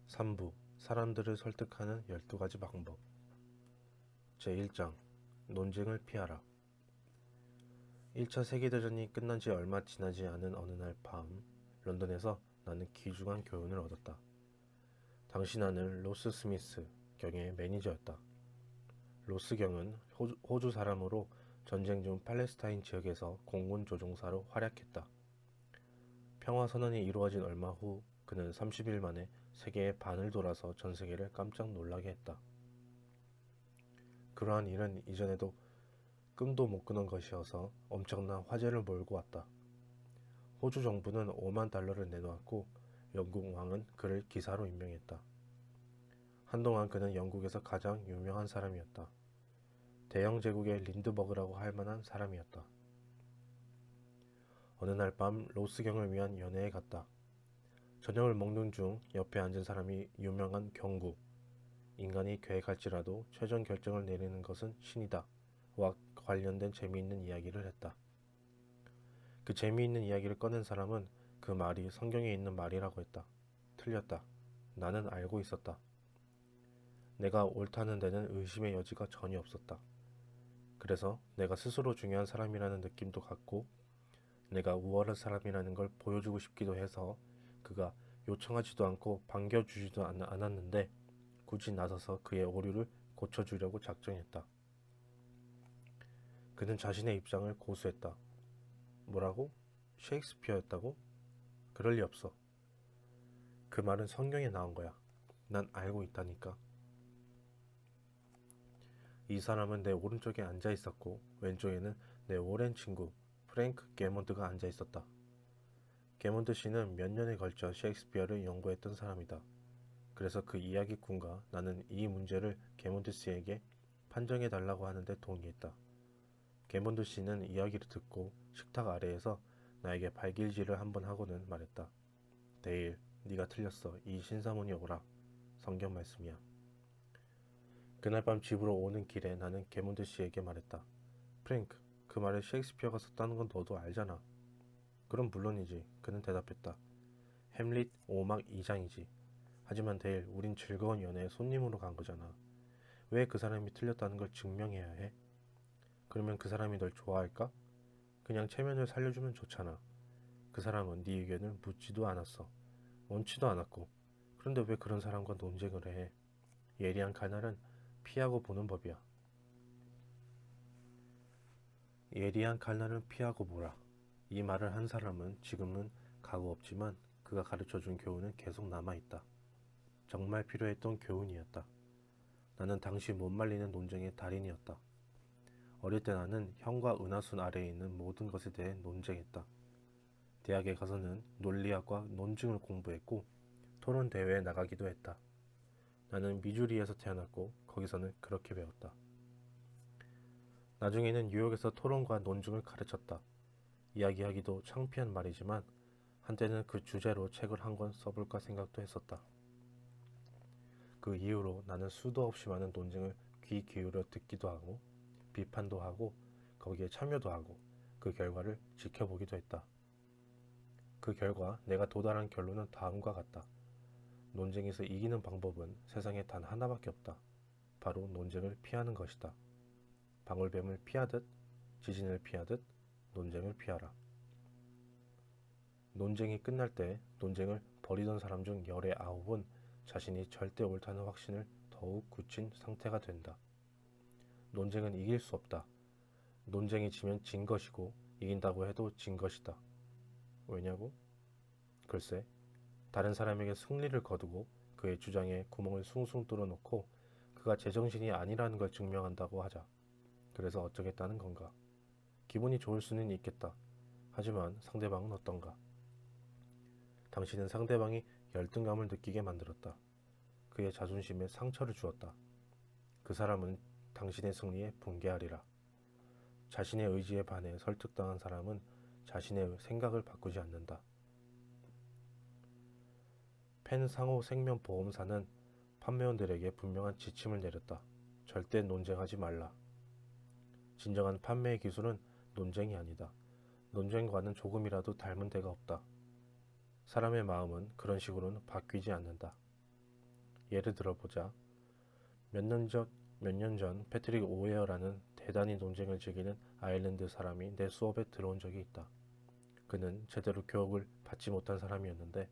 3부 사람들을 설득하는 12가지 방법. 제1장 논쟁을 피하라. 1차 세계대전이 끝난 지 얼마 지나지 않은 어느 날 밤, 런던에서 나는 귀중한 교훈을 얻었다. 당시 나는 로스 스미스 경의 매니저였다. 로스 경은 호주 사람으로 전쟁 중 팔레스타인 지역에서 공군 조종사로 활약했다. 평화선언이 이루어진 얼마 후 그는 30일 만에 세계의 반을 돌아서 전 세계를 깜짝 놀라게 했다. 그러한 일은 이전에도 끈도 못 끄는 것이어서 엄청난 화제를 몰고 왔다. 호주 정부는 5만 달러를 내놓았고 영국 왕은 그를 기사로 임명했다. 한동안 그는 영국에서 가장 유명한 사람이었다. 대영 제국의 린드버그라고 할 만한 사람이었다. 어느 날 밤 로스경을 위한 연회에 갔다. 저녁을 먹는 중 옆에 앉은 사람이 유명한 경구, 인간이 계획할지라도 최종 결정을 내리는 것은 신이다 와 관련된 재미있는 이야기를 했다. 그 재미있는 이야기를 꺼낸 사람은 그 말이 성경에 있는 말이라고 했다. 틀렸다. 나는 알고 있었다. 내가 옳다는 데는 의심의 여지가 전혀 없었다. 그래서 내가 스스로 중요한 사람이라는 느낌도 갖고 내가 우월한 사람이라는 걸 보여주고 싶기도 해서 그가 요청하지도 않고 반겨주지도 않았는데 굳이 나서서 그의 오류를 고쳐주려고 작정했다. 그는 자신의 입장을 고수했다. 뭐라고? 셰익스피어였다고? 그럴 리 없어. 그 말은 성경에 나온 거야. 난 알고 있다니까. 이 사람은 내 오른쪽에 앉아 있었고 왼쪽에는 내 오랜 친구 프랭크 게몬드가 앉아 있었다. 게몬드 씨는 몇 년에 걸쳐 셰익스피어를 연구했던 사람이다. 그래서 그 이야기꾼과 나는 이 문제를 게몬드 씨에게 판정해 달라고 하는데 동의했다. 게몬드 씨는 이야기를 듣고 식탁 아래에서 나에게 발길질을 한번 하고는 말했다. 데일, 네가 틀렸어. 이 신사문이 오라. 성경 말씀이야. 그날 밤 집으로 오는 길에 나는 게몬드 씨에게 말했다. 프랭크, 그 말을 셰익스피어가 썼다는 건 너도 알잖아. 그럼 물론이지. 그는 대답했다. 햄릿 5막 2장이지. 하지만 데일, 우린 즐거운 연애에 손님으로 간 거잖아. 왜 그 사람이 틀렸다는 걸 증명해야 해? 그러면 그 사람이 널 좋아할까? 그냥 체면을 살려주면 좋잖아. 그 사람은 네 의견을 묻지도 않았어. 원치도 않았고. 그런데 왜 그런 사람과 논쟁을 해? 예리한 칼날은 피하고 보는 법이야. 예리한 칼날은 피하고 보라. 이 말을 한 사람은 지금은 가고 없지만 그가 가르쳐준 교훈은 계속 남아있다. 정말 필요했던 교훈이었다. 나는 당시 못 말리는 논쟁의 달인이었다. 어릴 때 나는 형과 은하순 아래에 있는 모든 것에 대해 논쟁했다. 대학에 가서는 논리학과 논증을 공부했고 토론 대회에 나가기도 했다. 나는 미주리에서 태어났고 거기서는 그렇게 배웠다. 나중에는 뉴욕에서 토론과 논증을 가르쳤다. 이야기하기도 창피한 말이지만 한때는 그 주제로 책을 한 권 써볼까 생각도 했었다. 그 이후로 나는 수도 없이 많은 논쟁을 귀 기울여 듣기도 하고 비판도 하고 거기에 참여도 하고 그 결과를 지켜보기도 했다. 그 결과 내가 도달한 결론은 다음과 같다. 논쟁에서 이기는 방법은 세상에 단 하나밖에 없다. 바로 논쟁을 피하는 것이다. 방울뱀을 피하듯 지진을 피하듯 논쟁을 피하라. 논쟁이 끝날 때 논쟁을 벌이던 사람 중 열의 9은 자신이 절대 옳다는 확신을 더욱 굳힌 상태가 된다. 논쟁은 이길 수 없다. 논쟁이 지면 진 것이고 이긴다고 해도 진 것이다. 왜냐고? 글쎄, 다른 사람에게 승리를 거두고 그의 주장에 구멍을 숭숭 뚫어놓고 그가 제정신이 아니라는 걸 증명한다고 하자. 그래서 어쩌겠다는 건가? 기분이 좋을 수는 있겠다. 하지만 상대방은 어떤가? 당신은 상대방이 열등감을 느끼게 만들었다. 그의 자존심에 상처를 주었다. 그 사람은 당신의 승리에 분개하리라. 자신의 의지에 반해 설득당한 사람은 자신의 생각을 바꾸지 않는다. 펜상호 생명보험사는 판매원들에게 분명한 지침을 내렸다. 절대 논쟁하지 말라. 진정한 판매의 기술은 논쟁이 아니다. 논쟁과는 조금이라도 닮은 데가 없다. 사람의 마음은 그런 식으로는 바뀌지 않는다. 예를 들어보자. 몇 년 전 패트릭 오웨어라는 대단히 논쟁을 즐기는 아일랜드 사람이 내 수업에 들어온 적이 있다. 그는 제대로 교육을 받지 못한 사람이었는데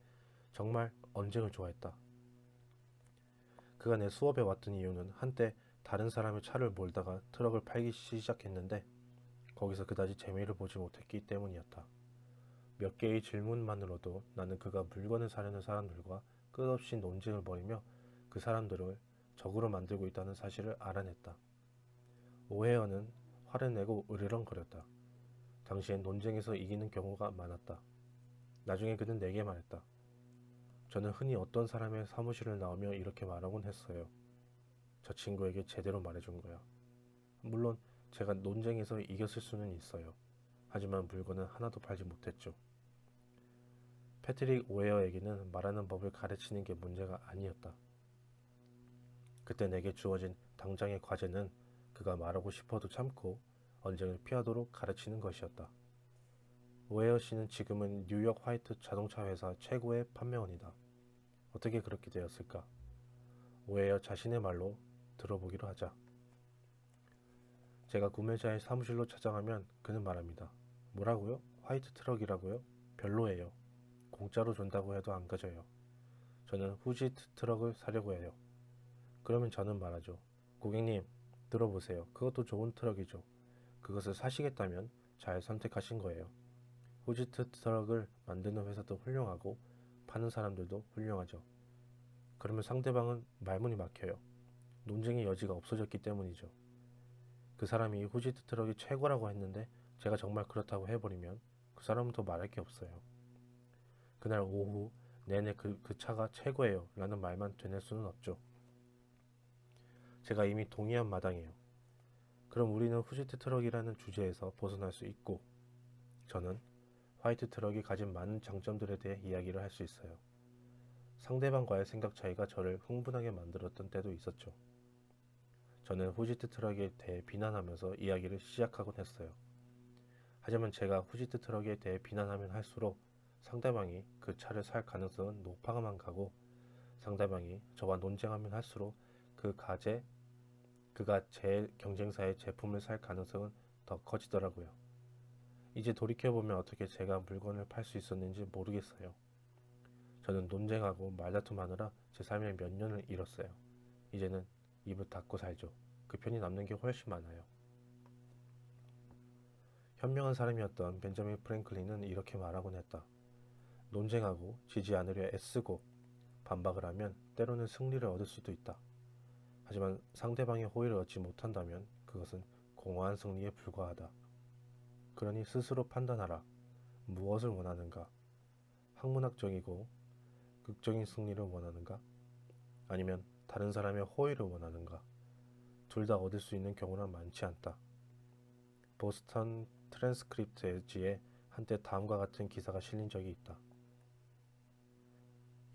정말 언쟁을 좋아했다. 그가 내 수업에 왔던 이유는 한때 다른 사람의 차를 몰다가 트럭을 팔기 시작했는데 거기서 그다지 재미를 보지 못했기 때문이었다. 몇 개의 질문만으로도 나는 그가 물건을 사려는 사람들과 끝없이 논쟁을 벌이며 그 사람들을 적으로 만들고 있다는 사실을 알아냈다. 오헤어는 화를 내고 으르렁거렸다. 당시엔 논쟁에서 이기는 경우가 많았다. 나중에 그는 내게 말했다. 저는 흔히 어떤 사람의 사무실을 나오며 이렇게 말하곤 했어요. 저 친구에게 제대로 말해준 거야. 물론 제가 논쟁에서 이겼을 수는 있어요. 하지만 물건은 하나도 팔지 못했죠. 패트릭 오웨어에게는 말하는 법을 가르치는 게 문제가 아니었다. 그때 내게 주어진 당장의 과제는 그가 말하고 싶어도 참고 언쟁을 피하도록 가르치는 것이었다. 오웨어 씨는 지금은 뉴욕 화이트 자동차 회사 최고의 판매원이다. 어떻게 그렇게 되었을까? 오웨어 자신의 말로 들어보기로 하자. 제가 구매자의 사무실로 찾아가면 그는 말합니다. 뭐라고요? 화이트 트럭이라고요? 별로예요. 공짜로 준다고 해도 안 가져요. 저는 후지트 트럭을 사려고 해요. 그러면 저는 말하죠. 고객님, 들어보세요. 그것도 좋은 트럭이죠. 그것을 사시겠다면 잘 선택하신 거예요. 후지트 트럭을 만드는 회사도 훌륭하고 파는 사람들도 훌륭하죠. 그러면 상대방은 말문이 막혀요. 논쟁의 여지가 없어졌기 때문이죠. 그 사람이 후지트 트럭이 최고라고 했는데 제가 정말 그렇다고 해버리면 그 사람은 더 말할 게 없어요. 그날 오후 내내 그 차가 최고예요 라는 말만 되낼 수는 없죠. 제가 이미 동의한 마당이에요. 그럼 우리는 후지트 트럭이라는 주제에서 벗어날 수 있고 저는 화이트 트럭이 가진 많은 장점들에 대해 이야기를 할 수 있어요. 상대방과의 생각 차이가 저를 흥분하게 만들었던 때도 있었죠. 저는 후지트 트럭에 대해 비난하면서 이야기를 시작하곤 했어요. 하지만 제가 후지트 트럭에 대해 비난하면 할수록 상대방이 그 차를 살 가능성은 높아가만 가고 상대방이 저와 논쟁하면 할수록 그가 제 경쟁사의 제품을 살 가능성은 더 커지더라고요. 이제 돌이켜보면 어떻게 제가 물건을 팔 수 있었는지 모르겠어요. 저는 논쟁하고 말다툼하느라 제 삶의 몇 년을 잃었어요. 이제는 입을 닫고 살죠. 그 편이 남는 게 훨씬 많아요. 현명한 사람이었던 벤자민 프랭클린은 이렇게 말하곤 했다. 논쟁하고 지지 않으려 애쓰고 반박을 하면 때로는 승리를 얻을 수도 있다. 하지만 상대방의 호의를 얻지 못한다면 그것은 공허한 승리에 불과하다. 그러니 스스로 판단하라. 무엇을 원하는가? 학문학적이고 극적인 승리를 원하는가? 아니면 다른 사람의 호의를 원하는가? 둘 다 얻을 수 있는 경우는 많지 않다. 보스턴 트랜스크립트지에 한때 다음과 같은 기사가 실린 적이 있다.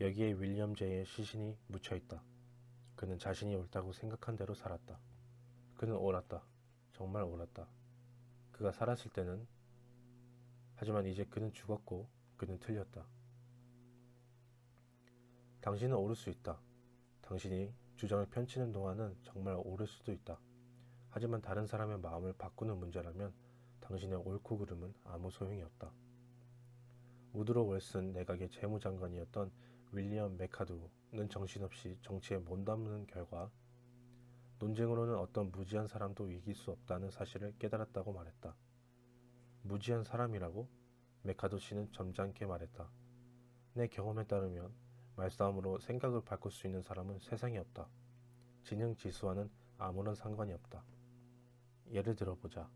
여기에 윌리엄 제이의 시신이 묻혀있다. 그는 자신이 옳다고 생각한 대로 살았다. 그는 옳았다. 정말 옳았다. 그가 살았을 때는 하지만 이제 그는 죽었고 그는 틀렸다. 당신은 옳을 수 있다. 당신이 주장을 펼치는 동안은 정말 옳을 수도 있다. 하지만 다른 사람의 마음을 바꾸는 문제라면 당신의 옳고 그름은 아무 소용이 없다. 우드로 윌슨 내각의 재무장관이었던 윌리엄 맥카두는 정신없이 정치에 몸담는 결과 논쟁으로는 어떤 무지한 사람도 이길 수 없다는 사실을 깨달았다고 말했다. 무지한 사람이라고? 맥카두 씨는 점잖게 말했다. 내 경험에 따르면 말싸움으로 생각을 바꿀 수 있는 사람은 세상에 없다. 지능 지수와는 아무런 상관이 없다. 예를 들어보자.